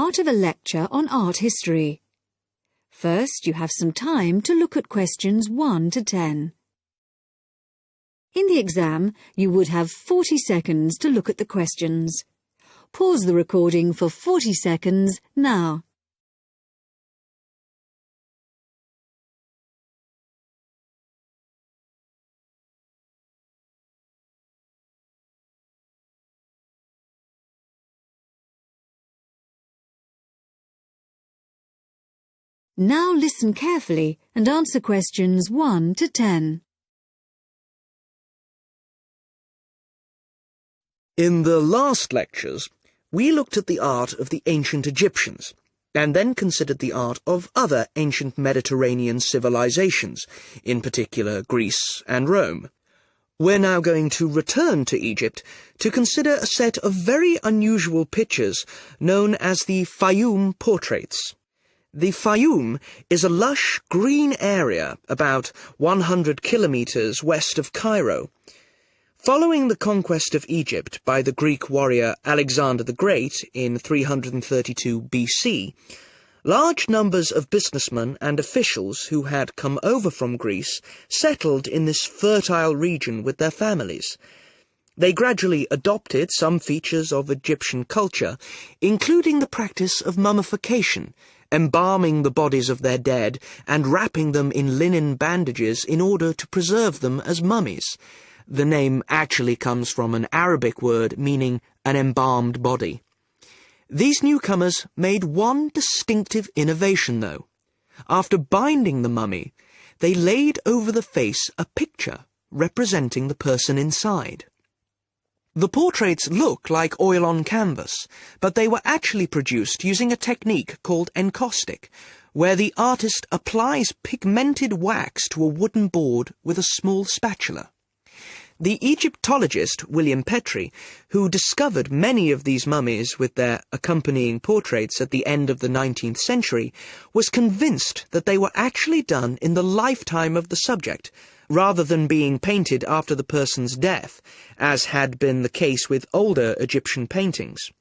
part of a lecture on art history. First, you have some time to look at questions 1 to 10. In the exam, you would have 40 seconds to look at the questions. Pause the recording for 40 seconds now. Now listen carefully and answer questions 1 to 10. In the last lectures, we looked at the art of the ancient Egyptians, and then considered the art of other ancient Mediterranean civilizations, in particular Greece and Rome. We're now going to return to Egypt to consider a set of very unusual pictures known as the Fayoum portraits. The Fayoum is a lush green area about 100 kilometers west of Cairo. Following the conquest of Egypt by the Greek warrior Alexander the Great in 332 BC, large numbers of businessmen and officials who had come over from Greece settled in this fertile region with their families. They gradually adopted some features of Egyptian culture, including the practice of mummification, embalming the bodies of their dead and wrapping them in linen bandages in order to preserve them as mummies. The name actually comes from an Arabic word meaning an embalmed body. These newcomers made one distinctive innovation, though. After binding the mummy, they laid over the face a picture representing the person inside. The portraits look like oil on canvas, but they were actually produced using a technique called encaustic, where the artist applies pigmented wax to a wooden board with a small spatula. The Egyptologist William Petrie, who discovered many of these mummies with their accompanying portraits at the end of the 19th century, was convinced that they were actually done in the lifetime of the subject, rather than being painted after the person's death, as had been the case with older Egyptian paintings.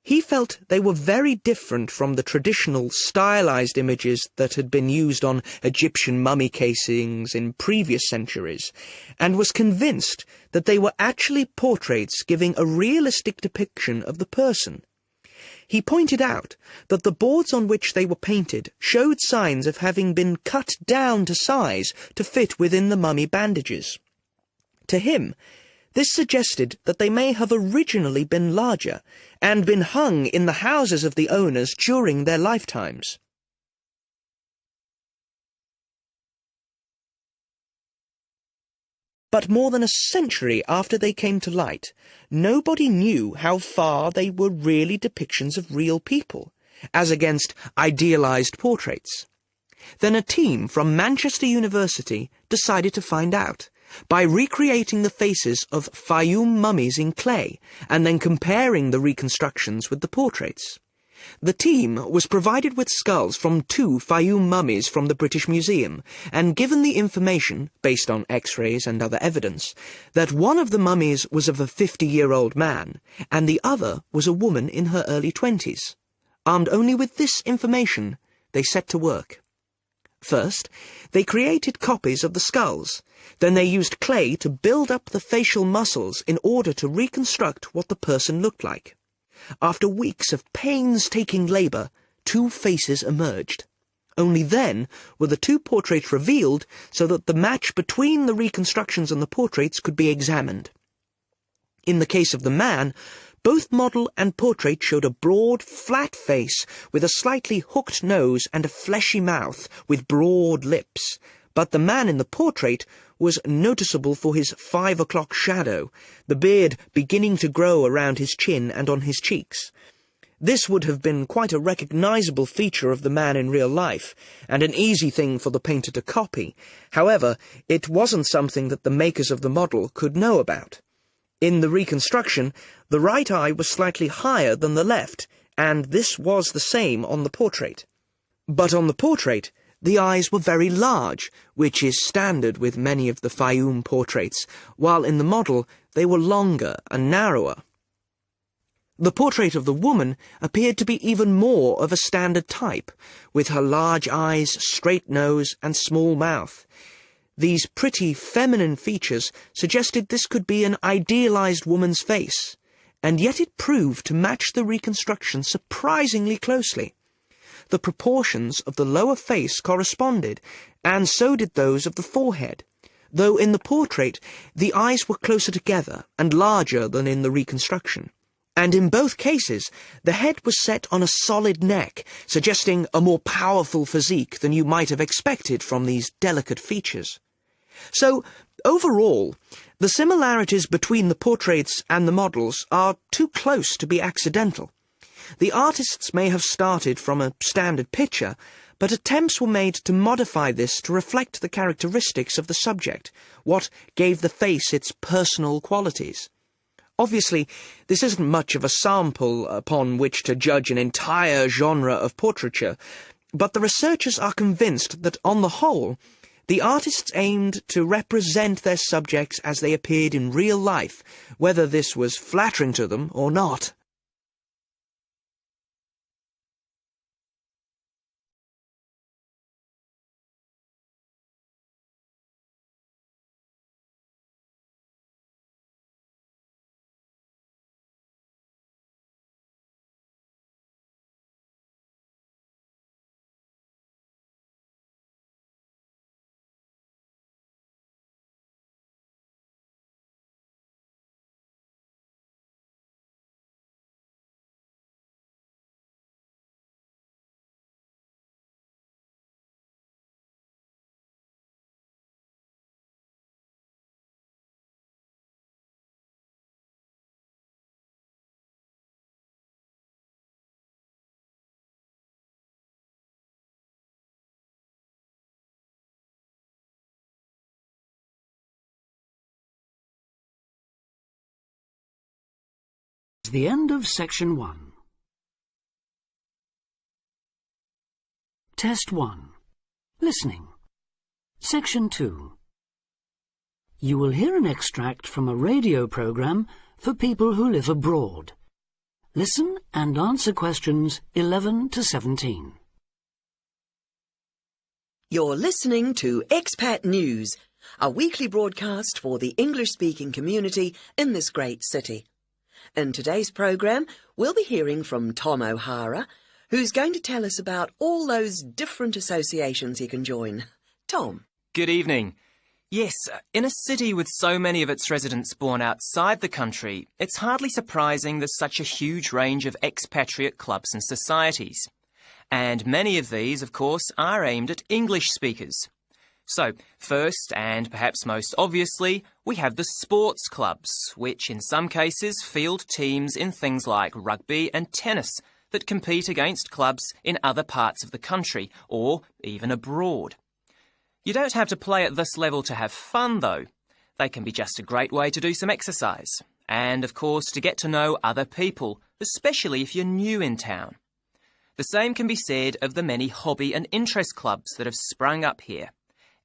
He felt they were very different from the traditional stylized images that had been used on Egyptian mummy casings in previous centuries, and was convinced that they were actually portraits giving a realistic depiction of the person. He pointed out that the boards on which they were painted showed signs of having been cut down to size to fit within the mummy bandages. To him, this suggested that they may have originally been larger and been hung in the houses of the owners during their lifetimes. But more than a century after they came to light, nobody knew how far they were really depictions of real people, as against idealized portraits. Then a team from Manchester University decided to find out, by recreating the faces of Fayoum mummies in clay, and then comparing the reconstructions with the portraits. The team was provided with skulls from 2 Fayoum mummies from the British Museum, and given the information, based on X-rays and other evidence, that one of the mummies was of a 50-year-old man, and the other was a woman in her early 20s. Armed only with this information, they set to work. First, they created copies of the skulls. Then they used clay to build up the facial muscles in order to reconstruct what the person looked like. After weeks of painstaking labour, 2 faces emerged. Only then were the 2 portraits revealed so that the match between the reconstructions and the portraits could be examined. In the case of the man, both model and portrait showed a broad, flat face with a slightly hooked nose and a fleshy mouth with broad lips, but the man in the portrait was noticeable for his 5 o'clock shadow, the beard beginning to grow around his chin and on his cheeks. This would have been quite a recognizable feature of the man in real life, and an easy thing for the painter to copy. However, it wasn't something that the makers of the model could know about. In the reconstruction, the right eye was slightly higher than the left, and this was the same on the portrait. But on the portrait, the eyes were very large, which is standard with many of the Fayoum portraits, while in the model they were longer and narrower. The portrait of the woman appeared to be even more of a standard type, with her large eyes, straight nose, and small mouth. These pretty feminine features suggested this could be an idealized woman's face, and yet it proved to match the reconstruction surprisingly closely. The proportions of the lower face corresponded, and so did those of the forehead, though in the portrait the eyes were closer together and larger than in the reconstruction. And in both cases, the head was set on a solid neck, suggesting a more powerful physique than you might have expected from these delicate features. So, overall, the similarities between the portraits and the models are too close to be accidental. The artists may have started from a standard picture, but attempts were made to modify this to reflect the characteristics of the subject, what gave the face its personal qualities. Obviously, this isn't much of a sample upon which to judge an entire genre of portraiture, but the researchers are convinced that, on the whole, the artists aimed to represent their subjects as they appeared in real life, whether this was flattering to them or not. The end of section 1. Test 1. Listening. Section 2. You will hear an extract from a radio program for people who live abroad. Listen and answer questions 11 to 17. You're listening to Expat News, a weekly broadcast for the English-speaking community in this great city. In today's programme, we'll be hearing from Tom O'Hara, who's going to tell us about all those different associations you can join. Tom. Good evening. Yes, in a city with so many of its residents born outside the country, it's hardly surprising there's such a huge range of expatriate clubs and societies. And many of these, of course, are aimed at English speakers. So, first, and perhaps most obviously, we have the sports clubs, which in some cases field teams in things like rugby and tennis that compete against clubs in other parts of the country, or even abroad. You don't have to play at this level to have fun, though. They can be just a great way to do some exercise, and of course to get to know other people, especially if you're new in town. The same can be said of the many hobby and interest clubs that have sprung up here.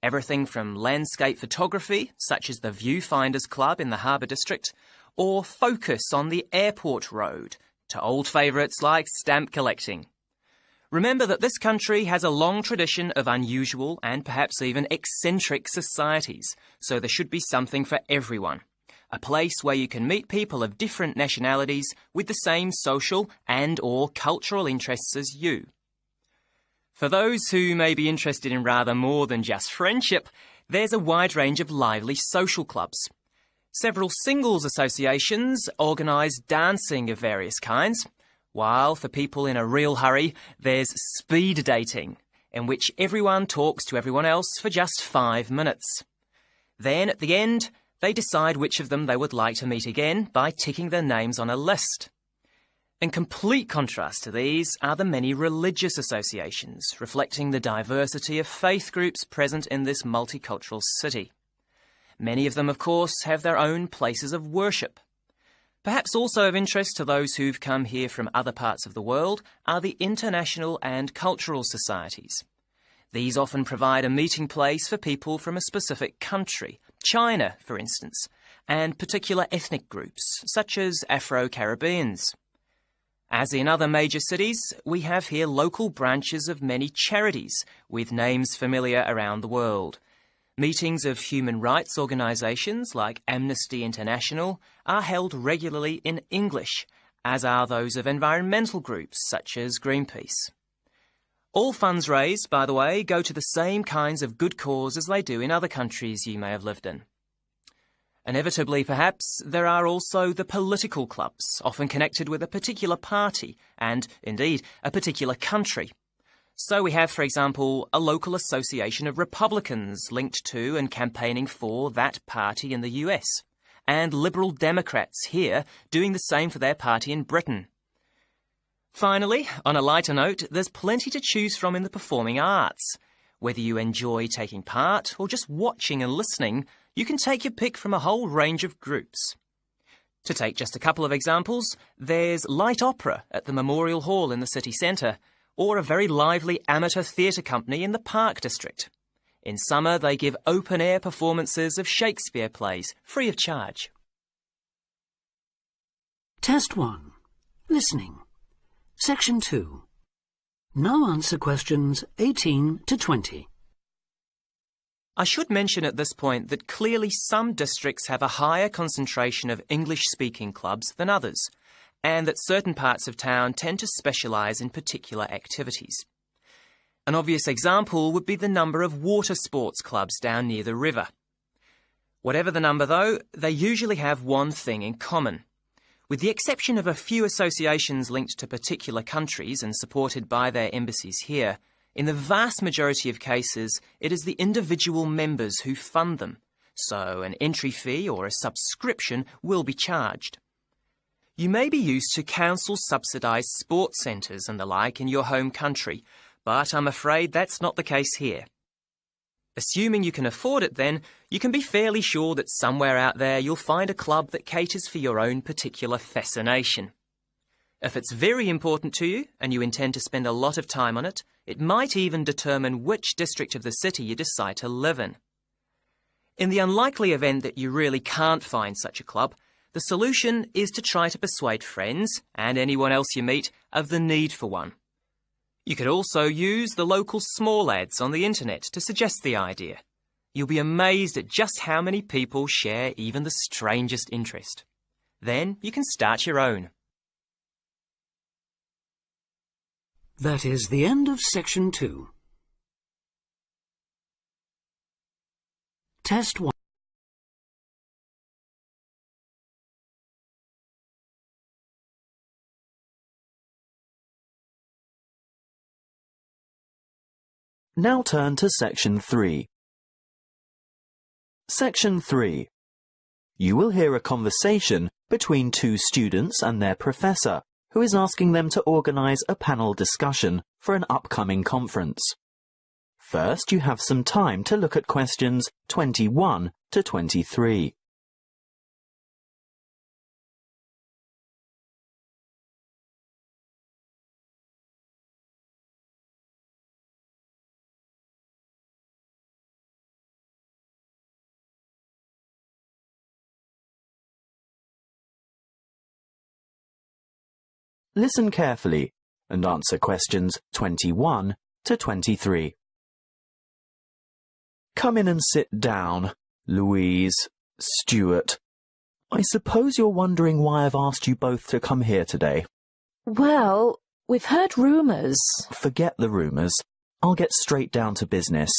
Everything from landscape photography, such as the Viewfinders Club in the Harbour District, or Focus on the Airport Road, to old favourites like stamp collecting. Remember that this country has a long tradition of unusual and perhaps even eccentric societies, so there should be something for everyone. A place where you can meet people of different nationalities with the same social and/or cultural interests as you. For those who may be interested in rather more than just friendship, there's a wide range of lively social clubs. Several singles associations organise dancing of various kinds, while for people in a real hurry, there's speed dating, in which everyone talks to everyone else for just 5 minutes. Then, at the end, they decide which of them they would like to meet again by ticking their names on a list. In complete contrast to these are the many religious associations, reflecting the diversity of faith groups present in this multicultural city. Many of them, of course, have their own places of worship. Perhaps also of interest to those who've come here from other parts of the world are the international and cultural societies. These often provide a meeting place for people from a specific country, China, for instance, and particular ethnic groups, such as Afro-Caribbeans. As in other major cities, we have here local branches of many charities with names familiar around the world. Meetings of human rights organisations like Amnesty International are held regularly in English, as are those of environmental groups such as Greenpeace. All funds raised, by the way, go to the same kinds of good cause as they do in other countries you may have lived in. Inevitably, perhaps, there are also the political clubs, often connected with a particular party and, indeed, a particular country. So we have, for example, a local association of Republicans linked to and campaigning for that party in the US, and Liberal Democrats here doing the same for their party in Britain. Finally, on a lighter note, there's plenty to choose from in the performing arts. Whether you enjoy taking part or just watching and listening, you can take your pick from a whole range of groups. To take just a couple of examples, there's light opera at the Memorial Hall in the city centre, or a very lively amateur theatre company in the Park District. In summer, they give open-air performances of Shakespeare plays, free of charge. Test 1. Listening. Section 2. Now answer questions 18 to 20. I should mention at this point that clearly some districts have a higher concentration of English-speaking clubs than others, and that certain parts of town tend to specialise in particular activities. An obvious example would be the number of water sports clubs down near the river. Whatever the number, though, they usually have one thing in common. With the exception of a few associations linked to particular countries and supported by their embassies here, in the vast majority of cases, it is the individual members who fund them, so an entry fee or a subscription will be charged. You may be used to council-subsidised sports centres and the like in your home country, but I'm afraid that's not the case here. Assuming you can afford it then, you can be fairly sure that somewhere out there you'll find a club that caters for your own particular fascination. If it's very important to you and you intend to spend a lot of time on it, it might even determine which district of the city you decide to live in. In the unlikely event that you really can't find such a club, the solution is to try to persuade friends and anyone else you meet of the need for one. You could also use the local small ads on the internet to suggest the idea. You'll be amazed at just how many people share even the strangest interest. Then you can start your own. That is the end of Section 2. Test 1. Now turn to Section 3. Section 3. You will hear a conversation between two students and their professor, who is asking them to organise a panel discussion for an upcoming conference. First, you have some time to look at questions 21 to 23. Listen carefully and answer questions 21 to 23. Come in and sit down, Louise, Stuart. I suppose you're wondering why I've asked you both to come here today. Well, we've heard rumours. Forget the rumours. I'll get straight down to business.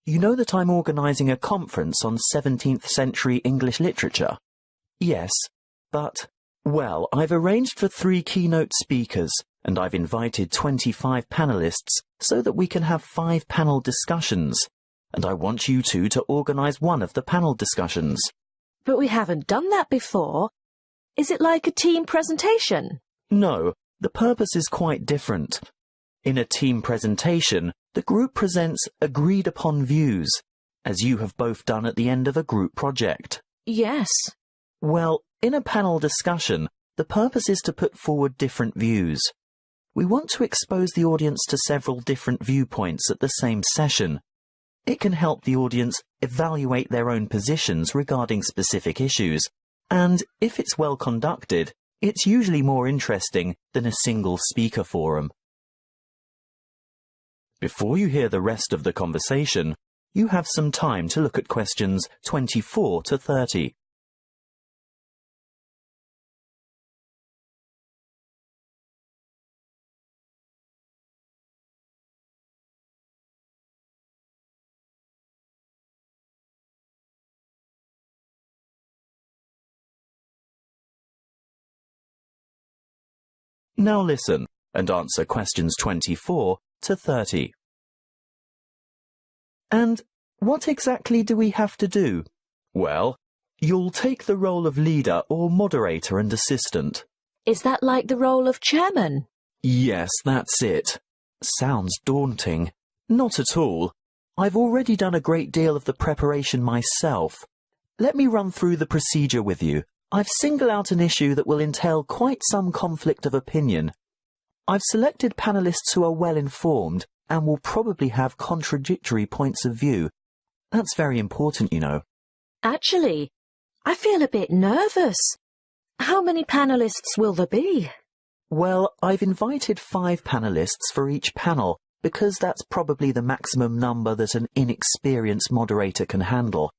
You know that I'm organising a conference on 17th century English literature? Yes, but... well, I've arranged for 3 keynote speakers, and I've invited 25 panellists so that we can have 5 panel discussions. And I want you two to organise one of the panel discussions. But we haven't done that before. Is it like a team presentation? No, the purpose is quite different. In a team presentation, the group presents agreed-upon views, as you have both done at the end of a group project. Yes. Well, in a panel discussion, the purpose is to put forward different views. We want to expose the audience to several different viewpoints at the same session. It can help the audience evaluate their own positions regarding specific issues, and, if it's well conducted, It's usually more interesting than a single speaker forum. Before you hear the rest of the conversation, you have some time to look at questions 24 to 30. Now listen and answer questions 24 to 30. And what exactly do we have to do? Well, you'll take the role of leader or moderator and assistant. Is that like the role of chairman? Yes, that's it. Sounds daunting. Not at all. I've already done a great deal of the preparation myself. Let me run through the procedure with you. I've singled out an issue that will entail quite some conflict of opinion. I've selected panellists who are well informed and will probably have contradictory points of view. That's very important, you know. Actually, I feel a bit nervous. How many panellists will there be? Well, I've invited 5 panellists for each panel because that's probably the maximum number that an inexperienced moderator can handle.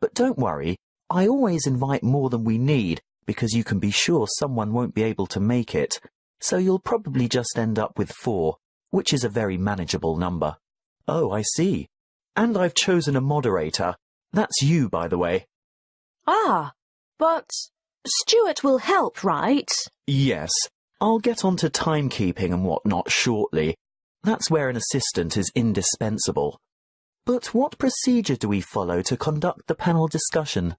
But don't worry, I always invite more than we need because you can be sure someone won't be able to make it, so you'll probably just end up with 4, which is a very manageable number. Oh, I see. And I've chosen a moderator. That's you, by the way. Ah, but Stuart will help, right? Yes, I'll get on to timekeeping and whatnot shortly. That's where an assistant is indispensable. But what procedure do we follow to conduct the panel discussion?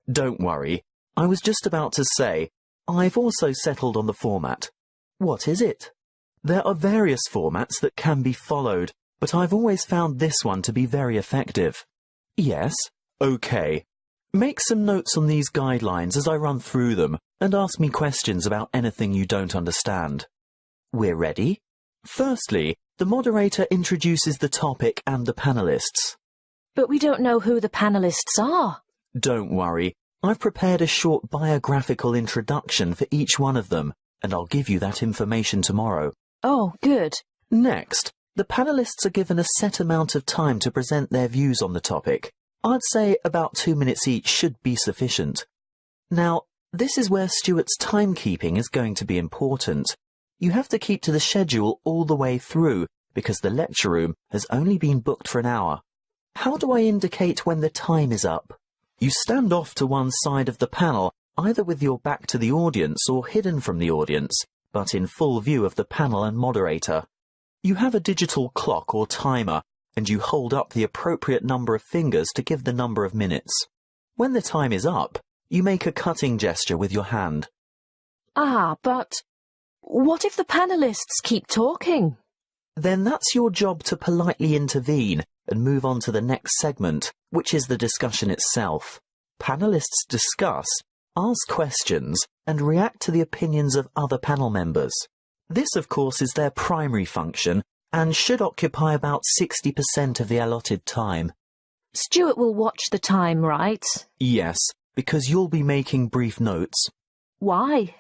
Don't worry, I was just about to say, I've also settled on the format. What is it? There are various formats that can be followed, but I've always found this one to be very effective. Yes? Okay. Make some notes on these guidelines as I run through them, and ask me questions about anything you don't understand. We're ready? Firstly, the moderator introduces the topic and the panellists. But we don't know who the panellists are. Don't worry, I've prepared a short biographical introduction for each one of them, and I'll give you that information tomorrow. Oh, good. Next, the panellists are given a set amount of time to present their views on the topic. I'd say about 2 minutes each should be sufficient. Now, this is where Stuart's timekeeping is going to be important. You have to keep to the schedule all the way through, because the lecture room has only been booked for an hour. How do I indicate when the time is up? You stand off to one side of the panel, either with your back to the audience or hidden from the audience, but in full view of the panel and moderator. You have a digital clock or timer, and you hold up the appropriate number of fingers to give the number of minutes. When the time is up, you make a cutting gesture with your hand. Ah, but what if the panellists keep talking? Then that's your job to politely intervene and move on to the next segment, which is the discussion itself. Panellists discuss, ask questions, and react to the opinions of other panel members. This, of course, is their primary function and should occupy about 60% of the allotted time. Stuart will watch the time, right? Yes, because you'll be making brief notes. Why?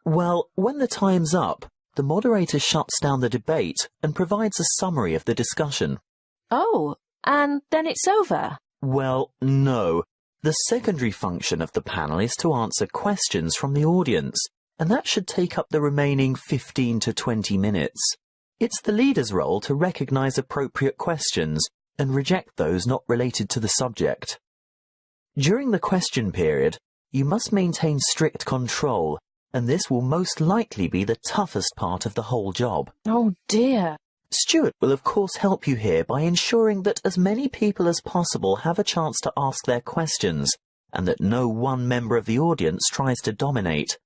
Well, when the time's up, the moderator shuts down the debate and provides a summary of the discussion. Oh, and then it's over? Well, no. The secondary function of the panel is to answer questions from the audience, and that should take up the remaining 15 to 20 minutes. It's the leader's role to recognise appropriate questions and reject those not related to the subject. During the question period, you must maintain strict control, and this will most likely be the toughest part of the whole job. Oh dear. Stuart will of course help you here by ensuring that as many people as possible have a chance to ask their questions, and that no one member of the audience tries to dominate.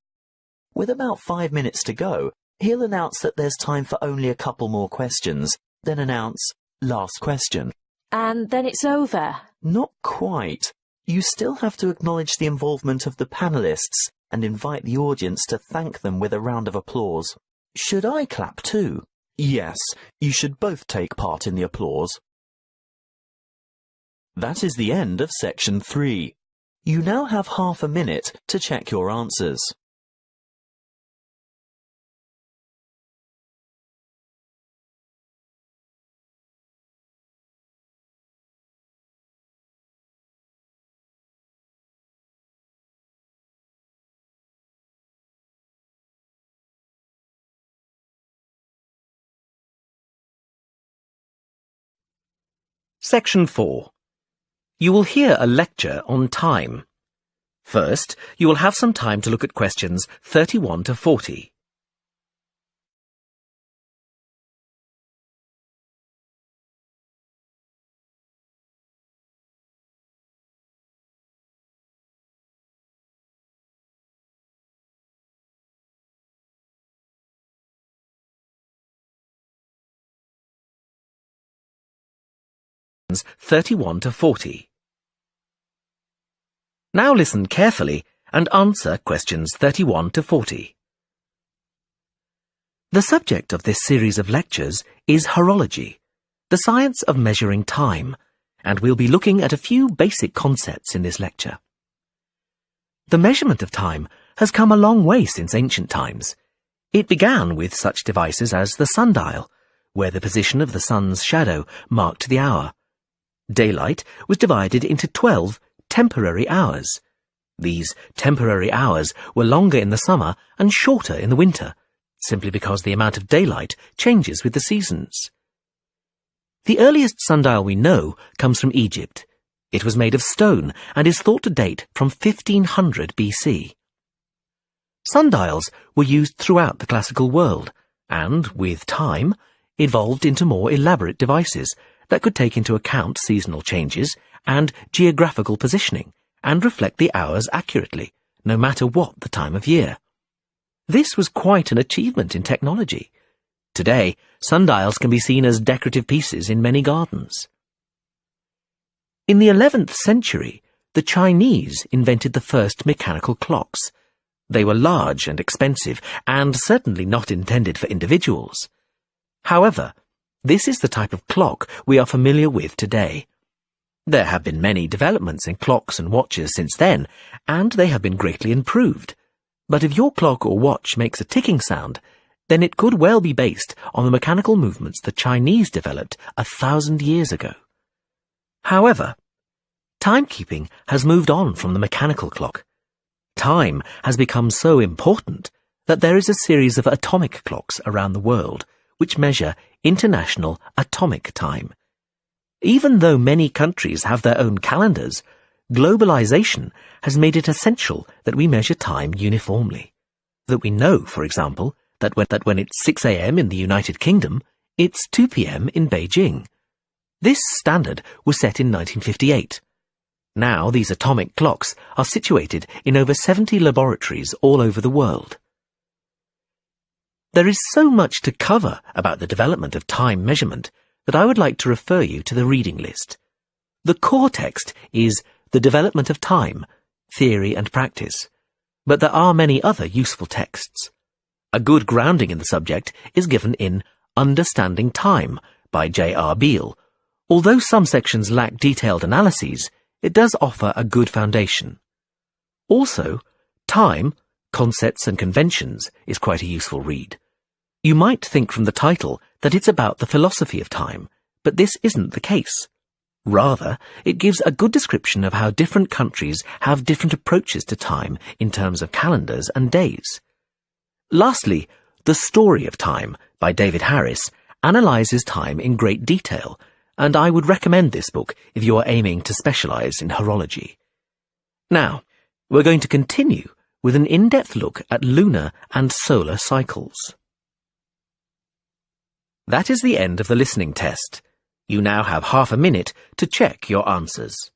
With about 5 minutes to go, he'll announce that there's time for only a couple more questions, then announce, last question. And then it's over? Not quite. You still have to acknowledge the involvement of the panellists and invite the audience to thank them with a round of applause. Should I clap too? Yes, you should both take part in the applause. That is the end of section 3. You now have half a minute to check your answers. Section 4. You will hear a lecture on time. First, you will have some time to look at questions 31 to 40. Questions 31 to 40. Now listen carefully and answer questions 31 to 40. The subject of this series of lectures is horology, the science of measuring time, and we'll be looking at a few basic concepts in this lecture. The measurement of time has come a long way since ancient times. It began with such devices as the sundial, where the position of the sun's shadow marked the hour. Daylight was divided into 12 temporary hours. These temporary hours were longer in the summer and shorter in the winter, simply because the amount of daylight changes with the seasons. The earliest sundial we know comes from Egypt. It was made of stone and is thought to date from 1500 BC. Sundials were used throughout the classical world and, with time, evolved into more elaborate devices that could take into account seasonal changes and geographical positioning and reflect the hours accurately, no matter what the time of year. This was quite an achievement in technology. Today, sundials can be seen as decorative pieces in many gardens. In the 11th century, the Chinese invented the first mechanical clocks. They were large and expensive and certainly not intended for individuals. However, this is the type of clock we are familiar with today. There have been many developments in clocks and watches since then, and they have been greatly improved. But if your clock or watch makes a ticking sound, then it could well be based on the mechanical movements the Chinese developed 1,000 years ago. However, timekeeping has moved on from the mechanical clock. Time has become so important that there is a series of atomic clocks around the world which measure international atomic time. Even though many countries have their own calendars, globalization has made it essential that we measure time uniformly. That we know, for example, that when it's 6 a.m. in the United Kingdom, it's 2 p.m. in Beijing. This standard was set in 1958. Now these atomic clocks are situated in over 70 laboratories all over the world. There is so much to cover about the development of time measurement that I would like to refer you to the reading list. The core text is The Development of Time, Theory and Practice, but there are many other useful texts. A good grounding in the subject is given in Understanding Time by J.R. Beale. Although some sections lack detailed analyses, it does offer a good foundation. Also, Time, Concepts and Conventions is quite a useful read. You might think from the title that it's about the philosophy of time, but this isn't the case. Rather, it gives a good description of how different countries have different approaches to time in terms of calendars and days. Lastly, The Story of Time by David Harris analyzes time in great detail, and I would recommend this book if you are aiming to specialize in horology. Now, we're going to continue with an in-depth look at lunar and solar cycles. That is the end of the listening test. You now have half a minute to check your answers.